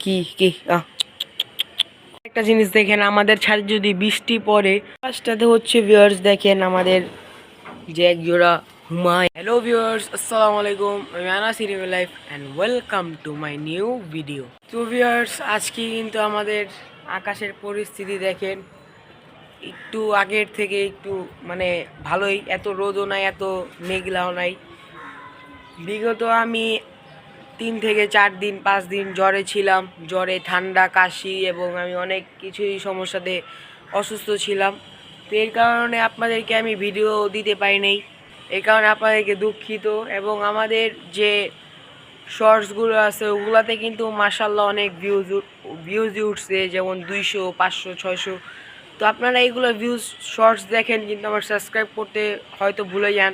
কি কি একটা জিনিস দেখেন, আমাদের ছাদে যদি বৃষ্টি পড়ে, ফার্স্টটাতে হচ্ছে ভিউয়ার্স দেখেন আমাদের যে এক জোড়া হুমায়। হ্যালো ভিউয়ার্স, আসসালামু আলাইকুম, আমি Anas real life and welcome to my new video. তো ভিউয়ার্স, আজকে কিন্তু আমাদের আকাশের পরিস্থিতি দেখেন একটু আগের থেকে একটু মানে ভালোই, এত রোদও নাই, এত মেঘলাও নাই। বিগত আমি 3 থেকে 4 দিন 5 দিন জ্বরে ছিলাম, জ্বরে ঠান্ডা কাশি এবং আমি অনেক কিছুই সমস্যাতে অসুস্থ ছিলাম। তো এর কারণে আপনাদেরকে আমি ভিডিও দিতে পারিনি, এই কারণে আপনাদেরকে দুঃখিত। এবং আমাদের যে শর্টসগুলো আছে ওগুলাতে কিন্তু মাশাল্লাহ অনেক ভিউজ উঠছে, যেমন 200 500 600। তো আপনারা এইগুলো ভিউজ শর্টস দেখেন কিন্তু আমার সাবস্ক্রাইব করতে হয়তো ভুলে যান।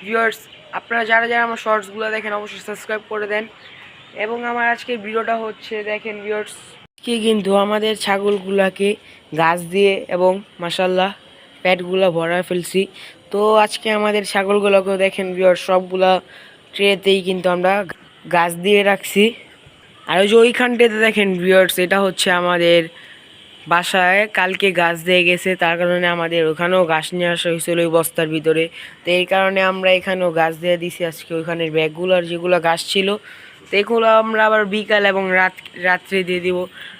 ভিউয়ার্স, আপনারা যারা যারা আমার শর্টসগুলো দেখেন অবশ্যই সাবস্ক্রাইব করে দেন। এবং আমার আজকের ভিডিওটা হচ্ছে দেখেন ভিউয়ার্স, কি কিন্তু আমাদের ছাগলগুলাকে গাছ দিয়ে এবং মাশাল্লাহ প্যাটগুলো ভরা ফেলছি। তো আজকে আমাদের ছাগলগুলোকেও দেখেন ভিউয়ার্স, সবগুলা ট্রেতেই কিন্তু আমরা গাছ দিয়ে রাখছি। আর ওই যে ওইখানটাতে দেখেন ভিউয়ার্স, এটা হচ্ছে আমাদের বাসায় কালকে গাছ দিয়ে গেছে, তার কারণে আমাদের ওখানেও গাছ নিয়ে আসা হয়েছিল ওই বস্তার ভিতরে। তো এই কারণে আমরা এখানেও গাছ দিয়ে দিছি আজকে ওইখানের ব্যাগগুলোর যেগুলো গাছ ছিল। তো এগুলো আমরা আবার বিকাল এবং রাত্রে দিয়ে দিব।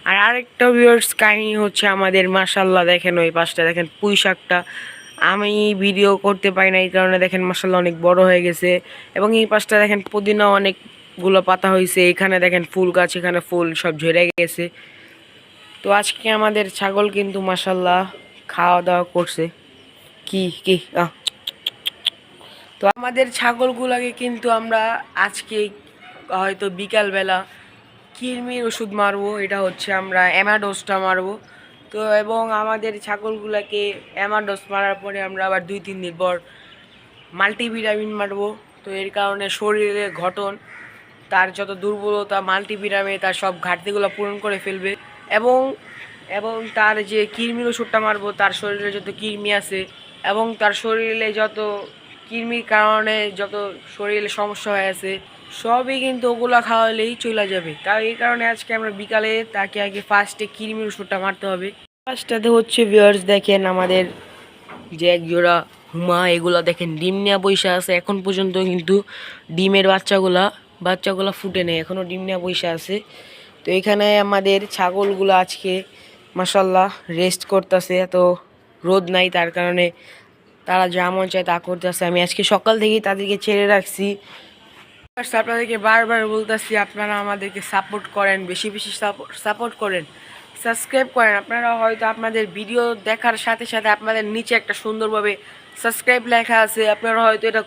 আর আরেকটা ভিউয়ার্স কাহিনী হচ্ছে আমাদের মাশাল্লাহ দেখেন ওই পাশটা দেখেন পুঁই শাকটা আমি ভিডিও করতে পারি না, এই কারণে দেখেন মাশাল্লাহ অনেক বড় হয়ে গেছে। এবং এই পাশটা দেখেন পুদিনা অনেকগুলো পাতা হয়েছে, এখানে দেখেন ফুল গাছ, এখানে ফুল সব ঝরে গেছে। তো আজকে আমাদের ছাগল কিন্তু মাশাল্লাহ খাওয়া দাওয়া করছে। কি কি তো আমাদের ছাগলগুলোকে কিন্তু আমরা আজকে হয়তো বিকালবেলা কৃমির ওষুধ মারবো, এটা হচ্ছে আমরা অ্যামাডোসটা মারবো। তো এবং আমাদের ছাগলগুলোকে অ্যামাডোস মারার পরে আমরা আবার 2-3 দিন পর মাল্টিভিটামিন মারবো। তো এর কারণে শরীরের গঠন, তার যত দুর্বলতা, মাল্টিভিটামিন তার সব ঘাটতিগুলো পূরণ করে ফেলবে। এবং এবং তার যে কৃমির ওষুধটা মারবো, তার শরীরে যত কৃমি আছে এবং তার শরীরে যত কৃমির কারণে যত শরীরে সমস্যা হয়ে আছে সবই কিন্তু ওগুলা খাওয়ালেই চলে যাবে। তাই এই কারণে আজকে আমরা বিকালে তাকে আগে ফার্স্টে কৃমির ওষুধটা মারতে হবে। ফার্স্টটাতে হচ্ছে ভিউয়ার্স দেখেন আমাদের যে এক জোড়া হুমা, এগুলো দেখেন ডিম নেওয়া বৈশা আছে এখন পর্যন্ত, কিন্তু ডিমের বাচ্চাগুলা ফুটে নেই, এখনও ডিম নেওয়া বৈশা আছে। তো এখানে আমাদের ছাগলগুলো আজকে মাশাল্লাহ রেস্ট করতেছে, এত রোদ নাই তার কারণে তারা যা মন চায় তা করতেছে। আমি আজকে সকাল থেকেই তাদেরকে ছেড়ে রাখছি। আপনাদেরকে বারবার বলতেছি আপনারা আমাদেরকে সাপোর্ট করেন, বেশি বেশি সাপোর্ট করেন, সাবস্ক্রাইব করেন। আপনারা হয়তো আপনাদের ভিডিও দেখার সাথে সাথে আপনাদের নিচে একটা সুন্দরভাবে সাবস্ক্রাইব লেখা আছে, আপনারা হয়তো এটা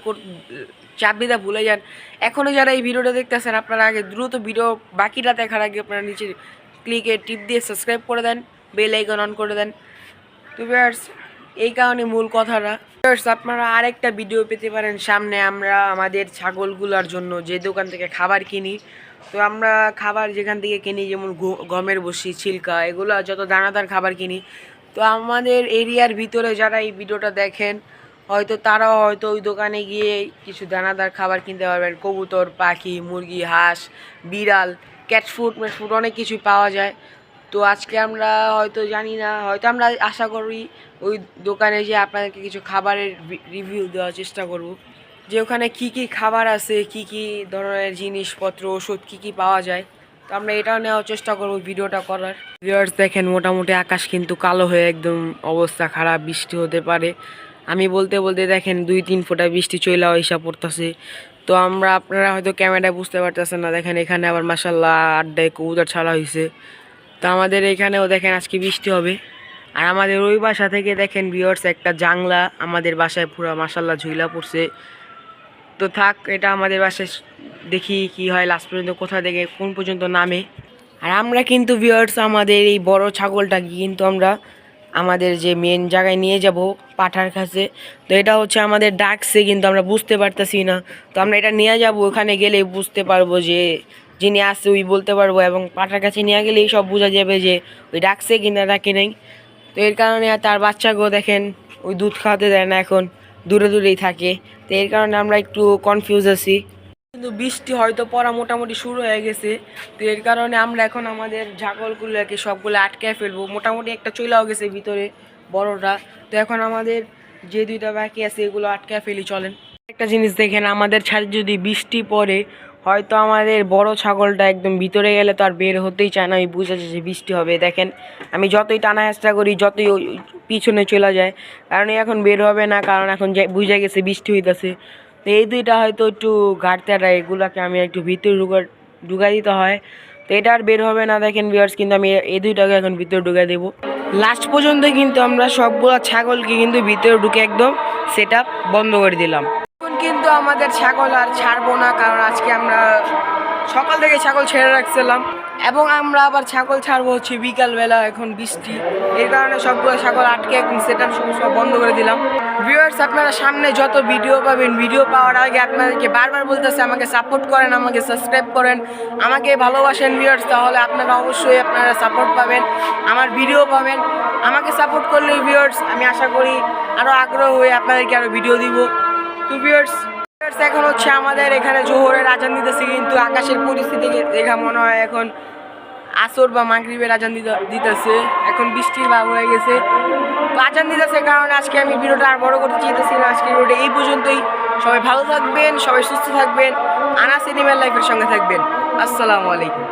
চাপ দিতে ভুলে যান। এখনও যারা এই ভিডিওটা দেখতেছেন আপনারা আগে দ্রুত ভিডিও বাকিটা দেখার আগে আপনারা নিচে ক্লিকে টিপ দিয়ে সাবস্ক্রাইব করে দেন, বেল আইকন অন করে দেন। তো ভিউয়ার্স, এই কারণে মূল কথাটা। ভিউয়ার্স, আপনারা আরেকটা ভিডিও পেতে পারেন সামনে। আমরা আমাদের ছাগলগুলোর জন্য যে দোকান থেকে খাবার কিনি, তো আমরা খাবার যেখান থেকে কিনি যেমন গমের বসি, ছিলকা, এগুলো যত দানাদার খাবার কিনি। তো আমাদের এরিয়ার ভিতরে যারা এই ভিডিওটা দেখেন হয়তো তারাও হয়তো ওই দোকানে গিয়ে কিছু দানাদার খাবার কিনতে পারবেন। কবুতর, পাখি, মুরগি, হাঁস, বিড়াল, ক্যাট ফুড অনেক কিছুই পাওয়া যায়। তো আজকে আমরা হয়তো জানি না, হয়তো আমরা আশা করি ওই দোকানে যে আপনাদেরকে কিছু খাবারের রিভিউ দেওয়ার চেষ্টা করব, যে ওখানে কী কী খাবার আছে, কী কী ধরনের জিনিসপত্র, ওষুধ কী কী পাওয়া যায়। তো আমরা এটাও নেওয়ার চেষ্টা করব ভিডিওটা করার। ভিউয়ার্স দেখেন মোটামুটি আকাশ কিন্তু কালো হয়ে একদম অবস্থা খারাপ, বৃষ্টি হতে পারে। আমি বলতে বলতে দেখেন 2-3 ফোঁটা বৃষ্টি চইলা এসে পড়তেছে। তো আপনারা হয়তো ক্যামেরায় বুঝতে পারতেছেন না, দেখেন এখানে আবার মাশাল্লাহ আড্ডায় কবুতর ছাড়া হয়েছে। তো আমাদের এখানেও দেখেন আজকে বৃষ্টি হবে। আর আমাদের ওই বাসা থেকে দেখেন ভিউয়ার্স একটা জাংলা আমাদের বাসায় পুরো মাশাল্লাহ ঝুইলা পড়ছে। তো থাক, এটা আমাদের বাসায় দেখি কি হয় লাস্ট পর্যন্ত, কোথা থেকে কোন পর্যন্ত নামে। আর আমরা কিন্তু ভিউয়ার্স আমাদের এই বড় ছাগলটাকে কিন্তু আমরা আমাদের যে মেন জায়গায় নিয়ে যাব পাঠার কাছে। তো এটা হচ্ছে আমাদের ডাকছে কিন্তু আমরা বুঝতে পারতেছি না। তো আমরা এটা নিয়ে যাব, ওখানে গেলে বুঝতে পারবো যে যিনি আসছে ওই বলতে পারবো, এবং পাঠার কাছে নিয়ে গেলেই সব বোঝা যাবে যে ওই ডাকছে কিনা ডাকে নেই। তো এর কারণে তার বাচ্চাকেও দেখেন ওই দুধ খাওয়াতে দেয় না, এখন দূরে দূরেই থাকে। তো এর কারণে আমরা একটু কনফিউজ আছি। কিন্তু বৃষ্টি হয়তো পড়া মোটামুটি শুরু হয়ে গেছে। তো এর কারণে আমরা এখন আমাদের ছাগলগুলোকে সবগুলো আটকায় ফেলবো। মোটামুটি একটা চইলাও গেছে ভিতরে বড়টা। তো এখন আমাদের যে দুইটা বাকি আছে এগুলো আটকায় ফেলি, চলেন। একটা জিনিস দেখেন, আমাদের ছাদে যদি বৃষ্টি পড়ে হয়তো আমাদের বড় ছাগলটা একদম ভিতরে গেলে তো আর বের হতেই চায় না। আমি বুঝে যে বৃষ্টি হবে, দেখেন আমি যতই টানা হেঁচড়া করি যতই পিছনে চলে যায়, কারণ এখন বের হবে না, কারণ এখন বুঝে গেছে বৃষ্টি হইতেছে। তো এই দুইটা হয়তো একটু ঘাটতে দেয়, এগুলাকে আমি একটু ভিতরে ঢুকাই দিতে হয়। তো এটা আর বের হবে না দেখেন ভিউয়ার্স, কিন্তু আমি এই দুইটাকে এখন ভিতরে ঢুকাই দেবো। লাস্ট পর্যন্ত কিন্তু আমরা সবগুলো ছাগলকে কিন্তু ভিতরে ঢুকে একদম সেট বন্ধ করে দিলাম। এখন কিন্তু আমাদের ছাগল আর ছাড়বো না, কারণ আজকে আমরা সকাল থেকে ছাগল ছেড়ে রাখছিলাম এবং আমরা আবার ছাগল ছাড়বো হচ্ছে বিকালবেলা। এখন বৃষ্টি, এই কারণে সবগুলো ছাগল আটকে এখন সেট আপ সব বন্ধ করে দিলাম। ভিউয়ার্স, আপনারা সামনে যত ভিডিও পাবেন, ভিডিও পাওয়ার আগে আপনাদেরকে বারবার বলতেছে আমাকে সাপোর্ট করেন, আমাকে সাবস্ক্রাইব করেন, আমাকে ভালোবাসেন ভিউয়ার্স, তাহলে আপনারা অবশ্যই আপনারা সাপোর্ট পাবেন, আমার ভিডিও পাবেন। আমাকে সাপোর্ট করলে ভিউয়ার্স আমি আশা করি আরও আগ্রহ হয়ে আপনাদেরকে আরও ভিডিও দিব। তো ভিউয়ার্স, এখন হচ্ছে আমাদের এখানে জোহরের আজান দিতেছে, কিন্তু আকাশের পরিস্থিতি দেখা মনে হয় এখন আসর বা মাগরিবের আজান দিতেছে। এখন বৃষ্টির ভাব হয়ে গেছে, তো আজান দিতেছে, কারণ আজকে আমি ভিডিওটা আর বড় করতে চাইতেছি না। আজকে ভিডিওটা এই পর্যন্তই। সবাই ভালো থাকবেন, সবাই সুস্থ থাকবেন, আনাস এনিম্যাল লাইফের সঙ্গে থাকবেন। আসসালামু আলাইকুম।